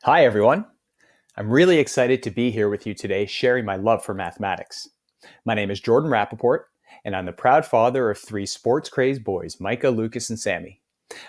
Hi, everyone. I'm really excited to be here with you today sharing my love for mathematics. My name is Jordan Rappaport, and I'm the proud father of three sports-crazed boys, Micah, Lucas, and Sammy.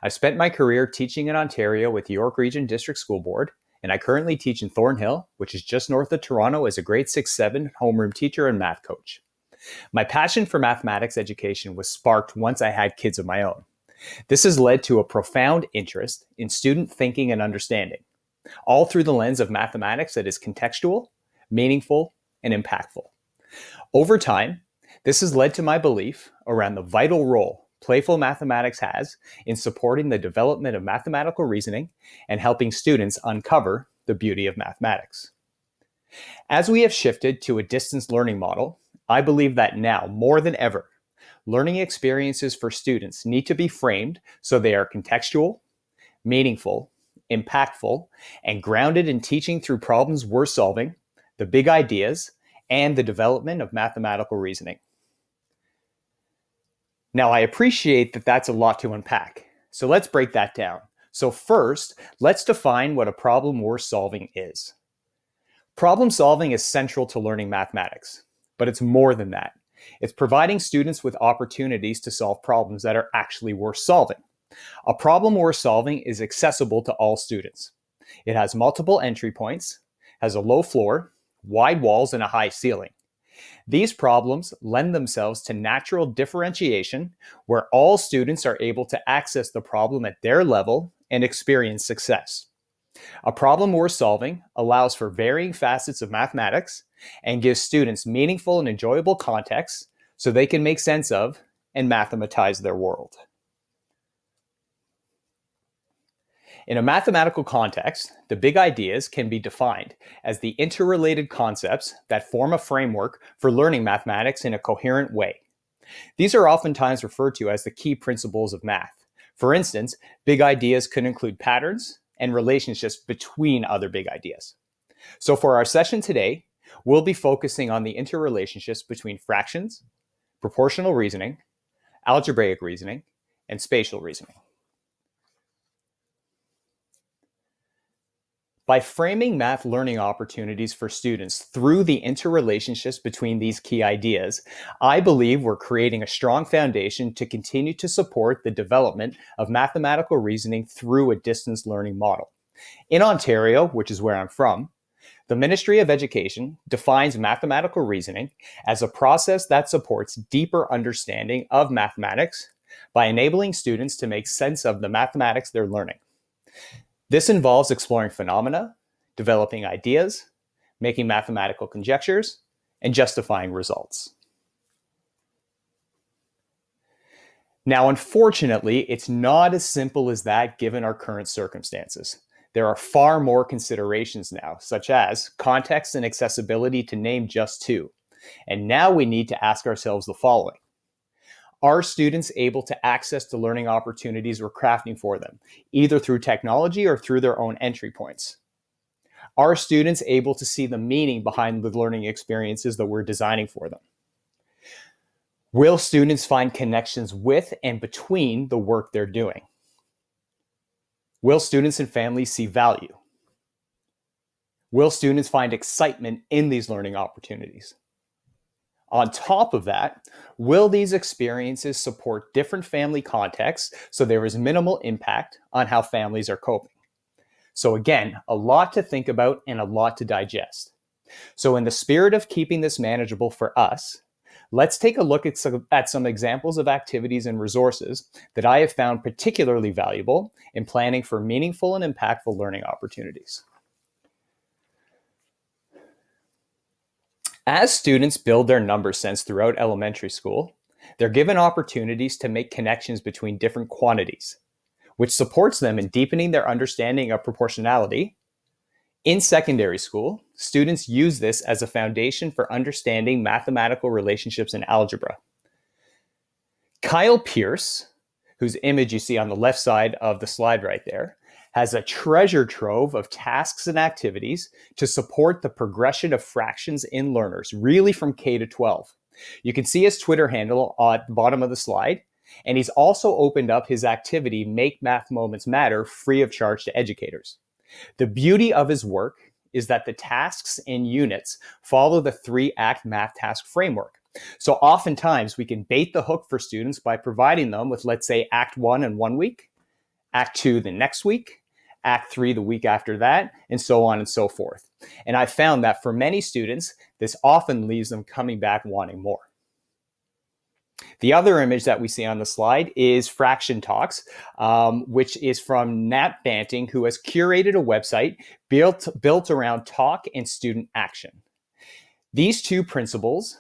I've spent my career teaching in Ontario with the York Region District School Board, and I currently teach in Thornhill, which is just north of Toronto, as a grade 6-7 homeroom teacher and math coach. My passion for mathematics education was sparked once I had kids of my own. This has led to a profound interest in student thinking and understanding, all through the lens of mathematics that is contextual, meaningful, and impactful. Over time, this has led to my belief around the vital role playful mathematics has in supporting the development of mathematical reasoning and helping students uncover the beauty of mathematics. As we have shifted to a distance learning model, I believe that now, more than ever, learning experiences for students need to be framed so they are contextual, meaningful, impactful, and grounded in teaching through problems we're solving, the big ideas, and the development of mathematical reasoning. Now, I appreciate that that's a lot to unpack, so let's break that down. So first, let's define what a problem we're solving is. Problem solving is central to learning mathematics, but it's more than that. It's providing students with opportunities to solve problems that are actually worth solving. A problem we're solving is accessible to all students. It has multiple entry points, has a low floor, wide walls, and a high ceiling. These problems lend themselves to natural differentiation, where all students are able to access the problem at their level and experience success. A problem we're solving allows for varying facets of mathematics and gives students meaningful and enjoyable context so they can make sense of and mathematize their world. In a mathematical context, the big ideas can be defined as the interrelated concepts that form a framework for learning mathematics in a coherent way. These are oftentimes referred to as the key principles of math. For instance, big ideas could include patterns and relationships between other big ideas. So for our session today, we'll be focusing on the interrelationships between fractions, proportional reasoning, algebraic reasoning, and spatial reasoning. By framing math learning opportunities for students through the interrelationships between these key ideas, I believe we're creating a strong foundation to continue to support the development of mathematical reasoning through a distance learning model. In Ontario, which is where I'm from, the Ministry of Education defines mathematical reasoning as a process that supports deeper understanding of mathematics by enabling students to make sense of the mathematics they're learning. This involves exploring phenomena, developing ideas, making mathematical conjectures, and justifying results. Now, unfortunately, it's not as simple as that given our current circumstances. There are far more considerations now, such as context and accessibility, to name just two. And now we need to ask ourselves the following. Are students able to access the learning opportunities we're crafting for them, either through technology or through their own entry points? Are students able to see the meaning behind the learning experiences that we're designing for them? Will students find connections with and between the work they're doing? Will students and families see value? Will students find excitement in these learning opportunities? On top of that, will these experiences support different family contexts so there is minimal impact on how families are coping? So again, a lot to think about and a lot to digest. So in the spirit of keeping this manageable for us, let's take a look at some examples of activities and resources that I have found particularly valuable in planning for meaningful and impactful learning opportunities. As students build their number sense throughout elementary school, they're given opportunities to make connections between different quantities, which supports them in deepening their understanding of proportionality. In secondary school, students use this as a foundation for understanding mathematical relationships in algebra. Kyle Pierce, whose image you see on the left side of the slide right there, has a treasure trove of tasks and activities to support the progression of fractions in learners, really from K to 12. You can see his Twitter handle at the bottom of the slide, and he's also opened up his activity, Make Math Moments Matter, free of charge to educators. The beauty of his work is that the tasks and units follow the 3-act math task framework. So oftentimes we can bait the hook for students by providing them with, let's say, Act 1 in 1 week, Act 2 the next week, Act 3 the week after that, and so on and so forth. And I found that for many students, this often leaves them coming back wanting more. The other image that we see on the slide is Fraction Talks, which is from Nat Banting, who has curated a website built around talk and student action. These two principles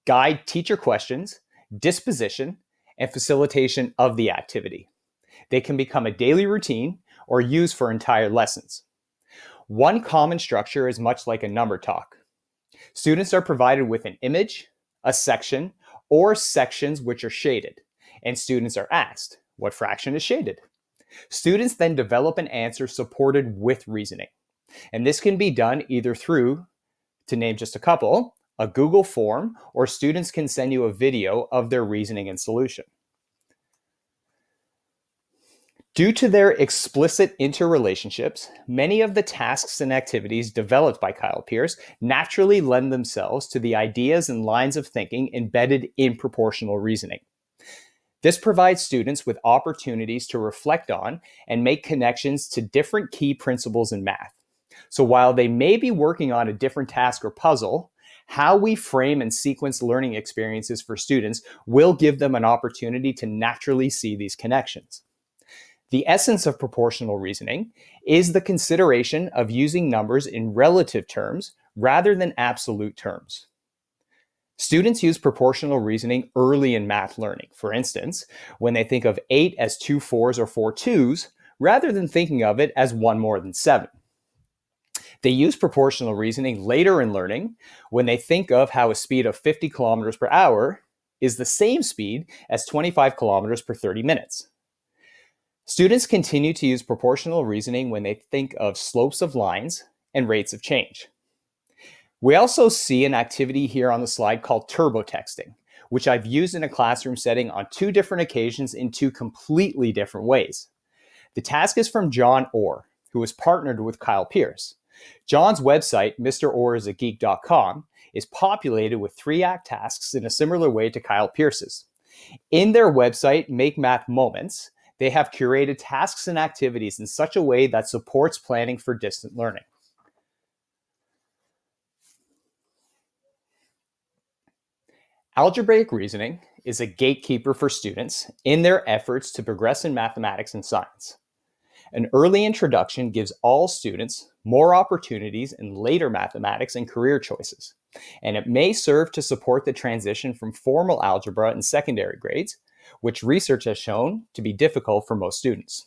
guide teacher questions, disposition, and facilitation of the activity. They can become a daily routine or used for entire lessons. One common structure is much like a number talk. Students are provided with an image, a section, or sections which are shaded, and students are asked, what fraction is shaded? Students then develop an answer supported with reasoning. And this can be done either through, to name just a couple, a Google form, or students can send you a video of their reasoning and solution. Due to their explicit interrelationships, many of the tasks and activities developed by Kyle Pearce naturally lend themselves to the ideas and lines of thinking embedded in proportional reasoning. This provides students with opportunities to reflect on and make connections to different key principles in math. So while they may be working on a different task or puzzle, how we frame and sequence learning experiences for students will give them an opportunity to naturally see these connections. The essence of proportional reasoning is the consideration of using numbers in relative terms rather than absolute terms. Students use proportional reasoning early in math learning. For instance, when they think of 8 as 2 4s or 4 2s, rather than thinking of it as 1 more than 7. They use proportional reasoning later in learning when they think of how a speed of 50 kilometers per hour is the same speed as 25 kilometers per 30 minutes. Students continue to use proportional reasoning when they think of slopes of lines and rates of change. We also see an activity here on the slide called turbo texting, which I've used in a classroom setting on 2 different occasions in 2 completely different ways. The task is from John Orr, who is partnered with Kyle Pearce. John's website, MrOrIsAGeek.com, is populated with 3-act tasks in a similar way to Kyle Pearce's. In their website, Make Math Moments, they have curated tasks and activities in such a way that supports planning for distant learning. Algebraic reasoning is a gatekeeper for students in their efforts to progress in mathematics and science. An early introduction gives all students more opportunities in later mathematics and career choices, and it may serve to support the transition from formal algebra in secondary grades, which research has shown to be difficult for most students.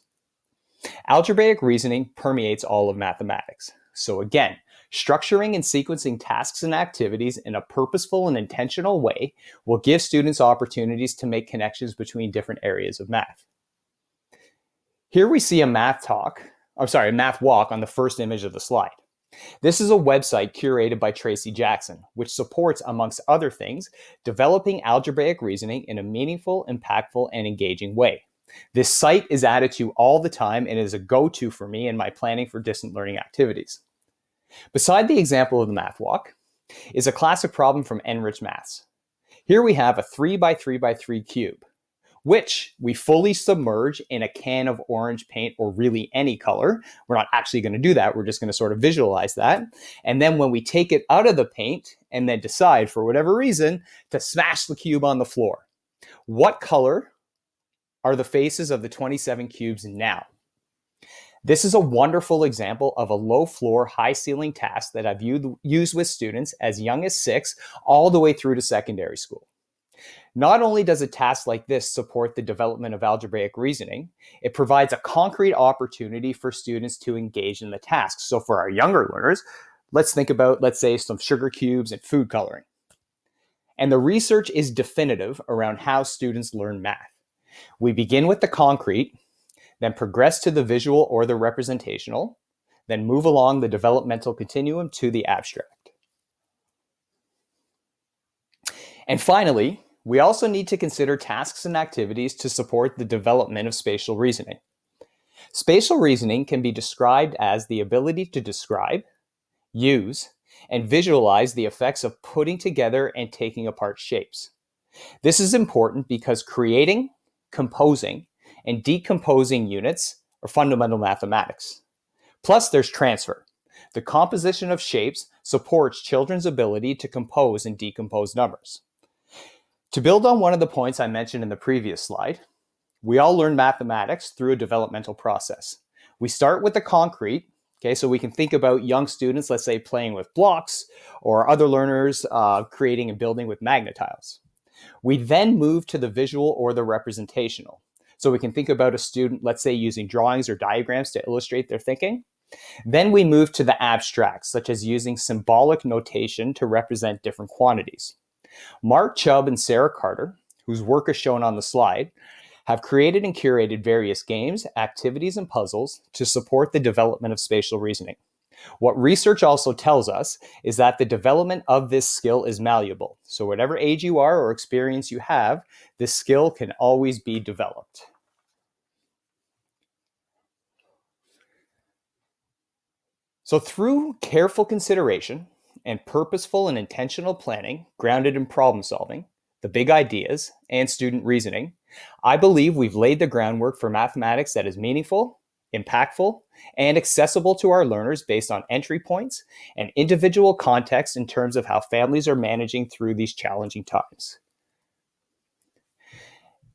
Algebraic reasoning permeates all of mathematics. So again, structuring and sequencing tasks and activities in a purposeful and intentional way will give students opportunities to make connections between different areas of math. Here we see a math walk on the first image of the slide. This is a website curated by Tracy Jackson, which supports, amongst other things, developing algebraic reasoning in a meaningful, impactful, and engaging way. This site is added to all the time and is a go-to for me in my planning for distant learning activities. Beside the example of the math walk is a classic problem from Enrich Maths. Here we have a 3x3x3 cube, which we fully submerge in a can of orange paint or really any color. We're not actually going to do that. We're just going to sort of visualize that. And then when we take it out of the paint and then decide for whatever reason to smash the cube on the floor, what color are the faces of the 27 cubes now? This is a wonderful example of a low floor, high ceiling task that I've used with students as young as 6 all the way through to secondary school. Not only does a task like this support the development of algebraic reasoning, it provides a concrete opportunity for students to engage in the task. So for our younger learners, let's think about, let's say, some sugar cubes and food coloring. And the research is definitive around how students learn math. We begin with the concrete, then progress to the visual or the representational, then move along the developmental continuum to the abstract. And finally, we also need to consider tasks and activities to support the development of spatial reasoning. Spatial reasoning can be described as the ability to describe, use, and visualize the effects of putting together and taking apart shapes. This is important because creating, composing, and decomposing units are fundamental mathematics. Plus, there's transfer. The composition of shapes supports children's ability to compose and decompose numbers. To build on one of the points I mentioned in the previous slide, we all learn mathematics through a developmental process. We start with the concrete, okay, so we can think about young students, let's say, playing with blocks, or other learners creating and building with magnetiles. We then move to the visual or the representational. So we can think about a student, let's say, using drawings or diagrams to illustrate their thinking. Then we move to the abstract, such as using symbolic notation to represent different quantities. Mark Chubb and Sarah Carter, whose work is shown on the slide, have created and curated various games, activities, and puzzles to support the development of spatial reasoning. What research also tells us is that the development of this skill is malleable. So whatever age you are or experience you have, this skill can always be developed. So through careful consideration and purposeful and intentional planning, grounded in problem solving, the big ideas, and student reasoning, I believe we've laid the groundwork for mathematics that is meaningful, impactful, and accessible to our learners based on entry points and individual context in terms of how families are managing through these challenging times.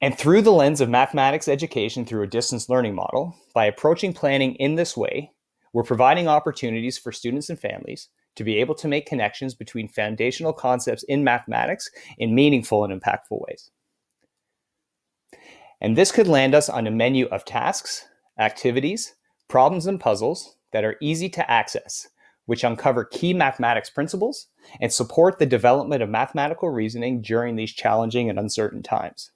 And through the lens of mathematics education through a distance learning model, by approaching planning in this way, we're providing opportunities for students and families to be able to make connections between foundational concepts in mathematics in meaningful and impactful ways. And this could land us on a menu of tasks, activities, problems, and puzzles that are easy to access, which uncover key mathematics principles and support the development of mathematical reasoning during these challenging and uncertain times.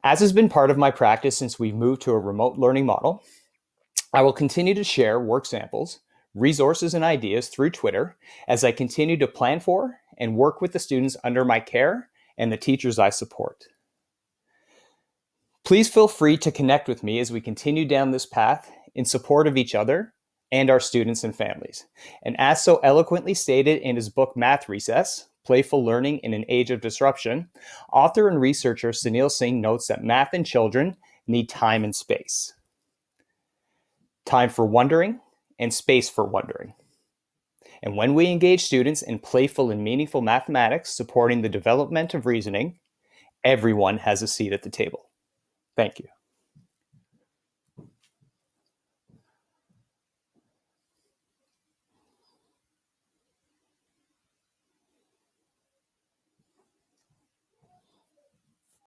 As has been part of my practice since we've moved to a remote learning model, I will continue to share work samples, resources, and ideas through Twitter as I continue to plan for and work with the students under my care and the teachers I support. Please feel free to connect with me as we continue down this path in support of each other and our students and families. And as so eloquently stated in his book, Math Recess, Playful Learning in an Age of Disruption, author and researcher Sunil Singh notes that math and children need time and space. Time for wondering and space for wondering. And when we engage students in playful and meaningful mathematics supporting the development of reasoning, everyone has a seat at the table. Thank you.